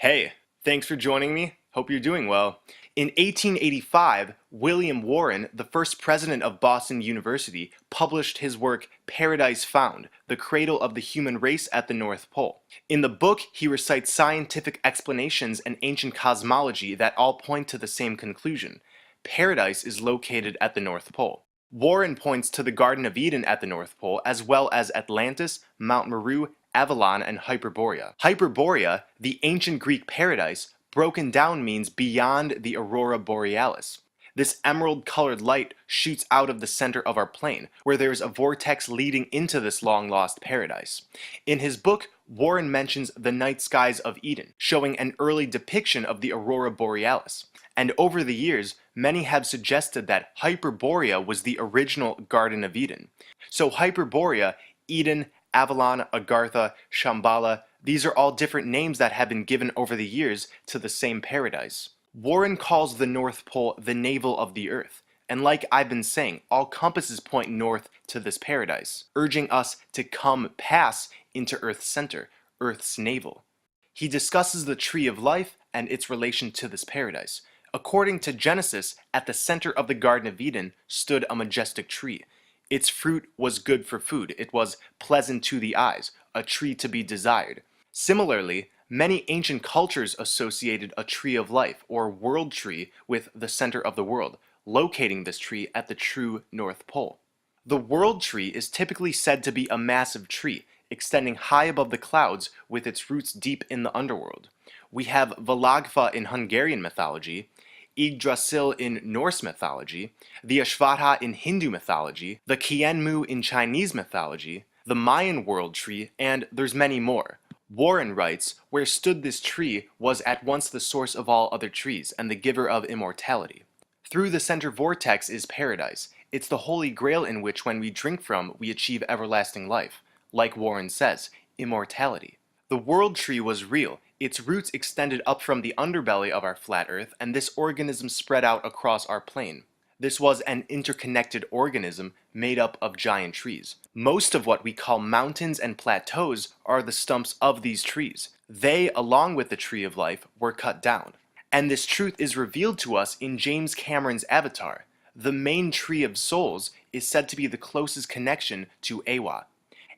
Hey, thanks for joining me. Hope you're doing well. In 1885, William Warren, the first president of Boston University, published his work Paradise Found, The Cradle of the Human Race at the North Pole. In the book, he recites scientific explanations and ancient cosmology that all point to the same conclusion. Paradise is located at the North Pole. Warren points to the Garden of Eden at the North Pole, as well as Atlantis, Mount Meru, Avalon, and Hyperborea. Hyperborea, the ancient Greek paradise, broken down means beyond the aurora borealis. This emerald-colored light shoots out of the center of our plane, where there is a vortex leading into this long-lost paradise. In his book, Warren mentions the night skies of Eden, showing an early depiction of the aurora borealis. And over the years, many have suggested that Hyperborea was the original Garden of Eden. So Hyperborea, Eden, Avalon, Agartha, Shambhala, these are all different names that have been given over the years to the same paradise. Warren calls the North Pole the navel of the Earth, and like I've been saying, all compasses point north to this paradise, urging us to come pass into Earth's center, Earth's navel. He discusses the tree of life and its relation to this paradise. According to Genesis, at the center of the Garden of Eden stood a majestic tree. Its fruit was good for food. It was pleasant to the eyes, a tree to be desired. Similarly, many ancient cultures associated a tree of life, or world tree, with the center of the world, locating this tree at the true North Pole. The world tree is typically said to be a massive tree, extending high above the clouds with its roots deep in the underworld. We have Valagfa in Hungarian mythology, Yggdrasil in Norse mythology, the Ashvatha in Hindu mythology, the Qianmu in Chinese mythology, the Mayan world tree, and there's many more. Warren writes, "Where stood this tree was at once the source of all other trees, and the giver of immortality." Through the center vortex is paradise. It's the holy grail in which when we drink from, we achieve everlasting life. Like Warren says, immortality. The world tree was real. Its roots extended up from the underbelly of our flat Earth, and this organism spread out across our plane. This was an interconnected organism made up of giant trees. Most of what we call mountains and plateaus are the stumps of these trees. They, along with the tree of life, were cut down. And this truth is revealed to us in James Cameron's Avatar. The main tree of souls is said to be the closest connection to Eywa.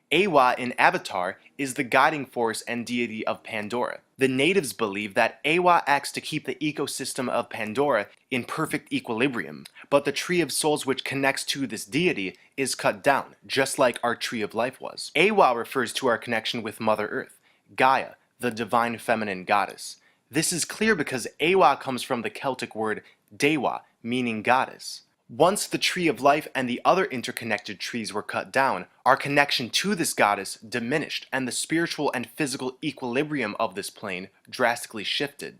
Eywa in Avatar is the guiding force and deity of Pandora. The natives believe that Eywa acts to keep the ecosystem of Pandora in perfect equilibrium, but the tree of souls which connects to this deity is cut down, just like our tree of life was. Eywa refers to our connection with Mother Earth, Gaia, the divine feminine goddess. This is clear because Eywa comes from the Celtic word Dewa, meaning goddess. Once the tree of life and the other interconnected trees were cut down, our connection to this goddess diminished, and the spiritual and physical equilibrium of this plane drastically shifted.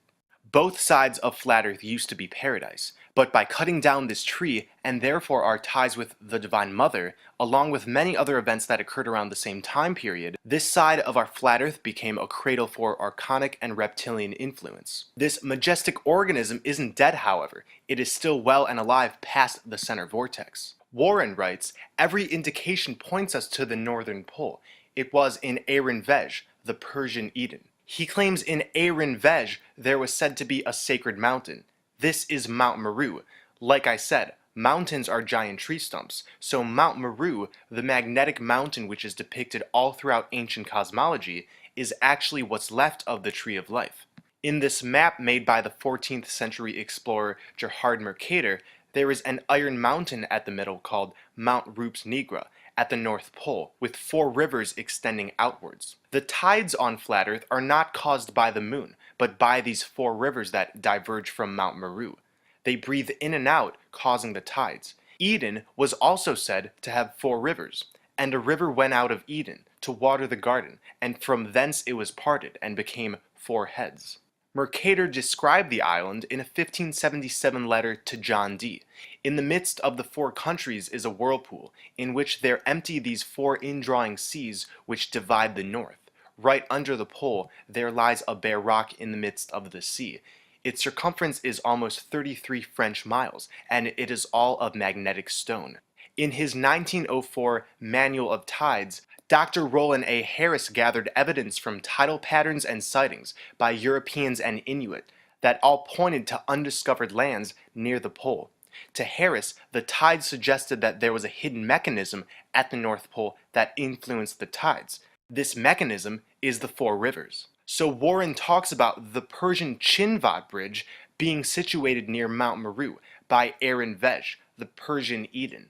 Both sides of flat Earth used to be paradise, but by cutting down this tree, and therefore our ties with the Divine Mother, along with many other events that occurred around the same time period, this side of our flat Earth became a cradle for archonic and reptilian influence. This majestic organism isn't dead, however. It is still well and alive past the center vortex. Warren writes, "Every indication points us to the northern pole. It was in Arin Vej, the Persian Eden." He claims in Arin Vej there was said to be a sacred mountain. This is Mount Meru. Like I said, mountains are giant tree stumps, so Mount Meru, the magnetic mountain which is depicted all throughout ancient cosmology, is actually what's left of the Tree of Life. In this map made by the 14th century explorer Gerhard Mercator, there is an iron mountain at the middle called Mount Rups Nigra at the North Pole, with 4 rivers extending outwards. The tides on flat Earth are not caused by the moon, but by these 4 rivers that diverge from Mount Meru. They breathe in and out, causing the tides. Eden was also said to have 4 rivers, and a river went out of Eden to water the garden, and from thence it was parted and became 4 heads. Mercator described the island in a 1577 letter to John Dee. In the midst of the 4 countries is a whirlpool, in which there empty these 4 indrawing seas which divide the north. Right under the pole there lies a bare rock in the midst of the sea. Its circumference is almost 33 French miles, and it is all of magnetic stone. In his 1904 Manual of Tides, Dr. Roland A. Harris gathered evidence from tidal patterns and sightings by Europeans and Inuit that all pointed to undiscovered lands near the pole. To Harris, the tides suggested that there was a hidden mechanism at the North Pole that influenced the tides. This mechanism is the Four Rivers. So Warren talks about the Persian Chinvat Bridge being situated near Mount Meru by Aaron Vej, the Persian Eden.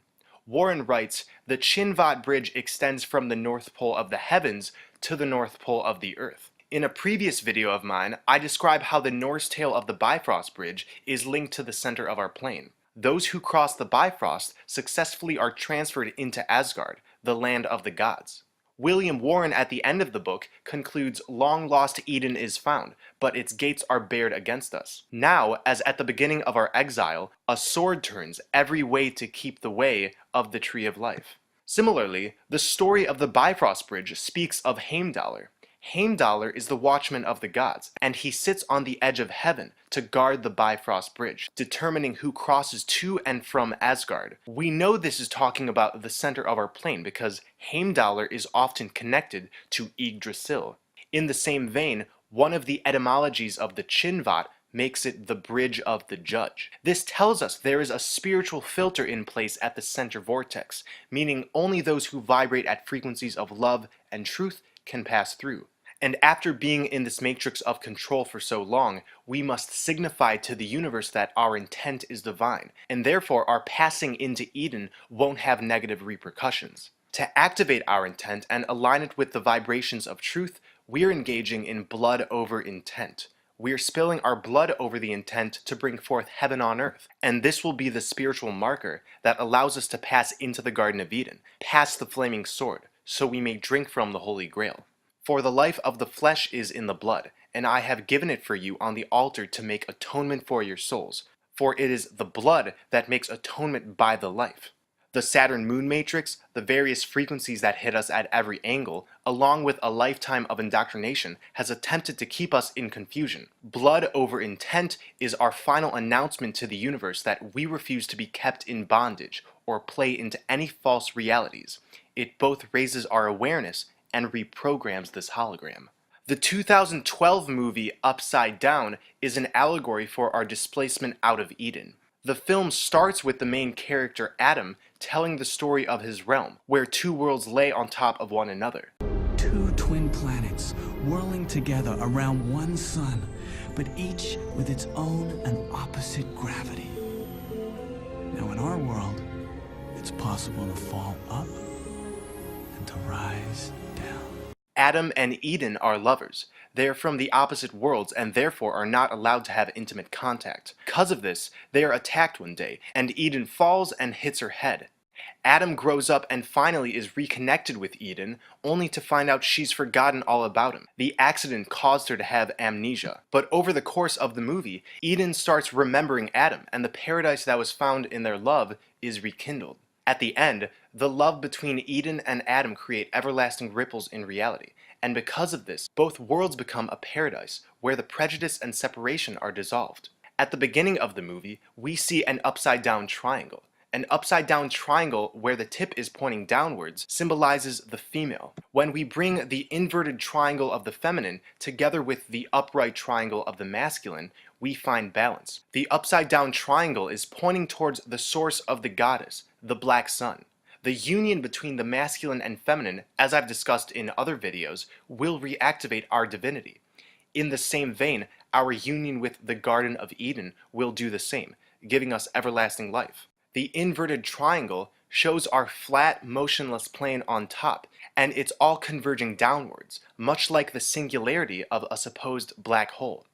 Warren writes, the Chinvat Bridge extends from the North Pole of the heavens to the North Pole of the earth. In a previous video of mine, I describe how the Norse tale of the Bifrost Bridge is linked to the center of our plane. Those who cross the Bifrost successfully are transferred into Asgard, the land of the gods. William Warren at the end of the book concludes long lost Eden is found, but its gates are barred against us. Now, as at the beginning of our exile, a sword turns every way to keep the way of the tree of life. Similarly, the story of the Bifrost Bridge speaks of Heimdallr. Heimdallr is the watchman of the gods, and he sits on the edge of heaven to guard the Bifrost Bridge, determining who crosses to and from Asgard. We know this is talking about the center of our plane because Heimdallr is often connected to Yggdrasil. In the same vein, one of the etymologies of the Chinvat makes it the bridge of the judge. This tells us there is a spiritual filter in place at the center vortex, meaning only those who vibrate at frequencies of love and truth can pass through. And after being in this matrix of control for so long, we must signify to the universe that our intent is divine, and therefore our passing into Eden won't have negative repercussions. To activate our intent and align it with the vibrations of truth, we're engaging in blood over intent. We're spilling our blood over the intent to bring forth heaven on earth, and this will be the spiritual marker that allows us to pass into the Garden of Eden, past the flaming sword, so we may drink from the Holy Grail. For the life of the flesh is in the blood, and I have given it for you on the altar to make atonement for your souls, for it is the blood that makes atonement by the life. The Saturn moon matrix, the various frequencies that hit us at every angle, along with a lifetime of indoctrination, has attempted to keep us in confusion. Blood over intent is our final announcement to the universe that we refuse to be kept in bondage or play into any false realities. It both raises our awareness and reprograms this hologram. The 2012 movie Upside Down is an allegory for our displacement out of Eden. The film starts with the main character Adam telling the story of his realm, where two worlds lay on top of one another. Two twin planets whirling together around one sun, but each with its own and opposite gravity. Now in our world, it's possible to fall up and to rise down. Adam and Eden are lovers. They are from the opposite worlds and therefore are not allowed to have intimate contact. Because of this, they are attacked one day, and Eden falls and hits her head. Adam grows up and finally is reconnected with Eden, only to find out she's forgotten all about him. The accident caused her to have amnesia. But over the course of the movie, Eden starts remembering Adam, and the paradise that was found in their love is rekindled. At the end, the love between Eden and Adam create everlasting ripples in reality, and because of this, both worlds become a paradise where the prejudice and separation are dissolved. At the beginning of the movie, we see an upside-down triangle. An upside-down triangle where the tip is pointing downwards symbolizes the female. When we bring the inverted triangle of the feminine together with the upright triangle of the masculine, we find balance. The upside-down triangle is pointing towards the source of the goddess, the black sun. The union between the masculine and feminine, as I've discussed in other videos, will reactivate our divinity. In the same vein, our union with the Garden of Eden will do the same, giving us everlasting life. The inverted triangle shows our flat, motionless plane on top, and it's all converging downwards, much like the singularity of a supposed black hole.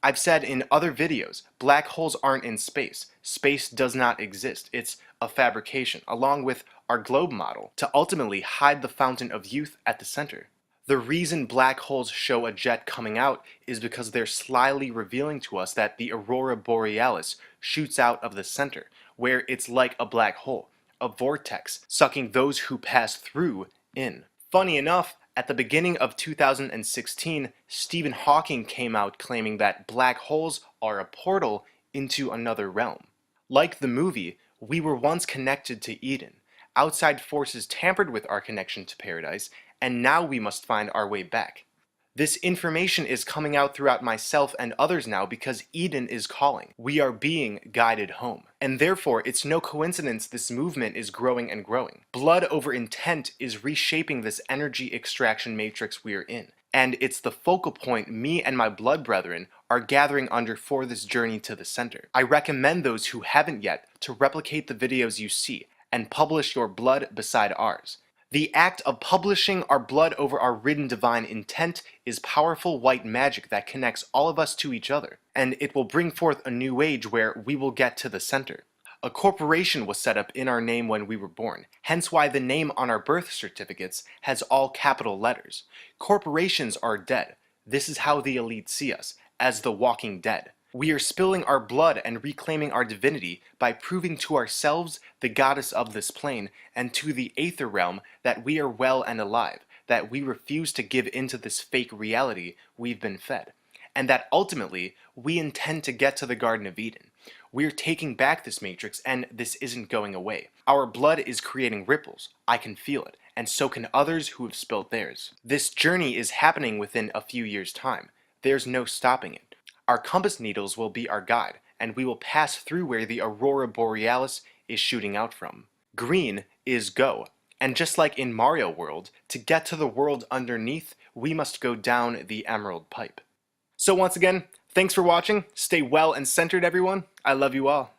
I've said in other videos, black holes aren't in space. Space does not exist. It's a fabrication, along with our globe model, to ultimately hide the fountain of youth at the center. The reason black holes show a jet coming out is because they're slyly revealing to us that the aurora borealis shoots out of the center, where it's like a black hole, a vortex, sucking those who pass through in. Funny enough, at the beginning of 2016, Stephen Hawking came out claiming that black holes are a portal into another realm. Like the movie, we were once connected to Eden. Outside forces tampered with our connection to paradise, and now we must find our way back. This information is coming out throughout myself and others now because Eden is calling. We are being guided home. And therefore, it's no coincidence this movement is growing and growing. Blood over intent is reshaping this energy extraction matrix we're in. And it's the focal point me and my blood brethren are gathering under for this journey to the center. I recommend those who haven't yet to replicate the videos you see and publish your blood beside ours. The act of publishing our blood over our ridden divine intent is powerful white magic that connects all of us to each other, and it will bring forth a new age where we will get to the center. A corporation was set up in our name when we were born, hence why the name on our birth certificates has all capital letters. Corporations are dead. This is how the elite see us, as the walking dead. We are spilling our blood and reclaiming our divinity by proving to ourselves, the goddess of this plane, and to the aether realm that we are well and alive, that we refuse to give into this fake reality we've been fed, and that ultimately we intend to get to the Garden of Eden. We're taking back this matrix, and this isn't going away. Our blood is creating ripples. I can feel it, and so can others who have spilled theirs. This journey is happening within a few years' time. There's no stopping it. Our compass needles will be our guide, and we will pass through where the aurora borealis is shooting out from. Green is go, and just like in Mario World, to get to the world underneath, we must go down the emerald pipe. So once again, thanks for watching. Stay well and centered, everyone. I love you all.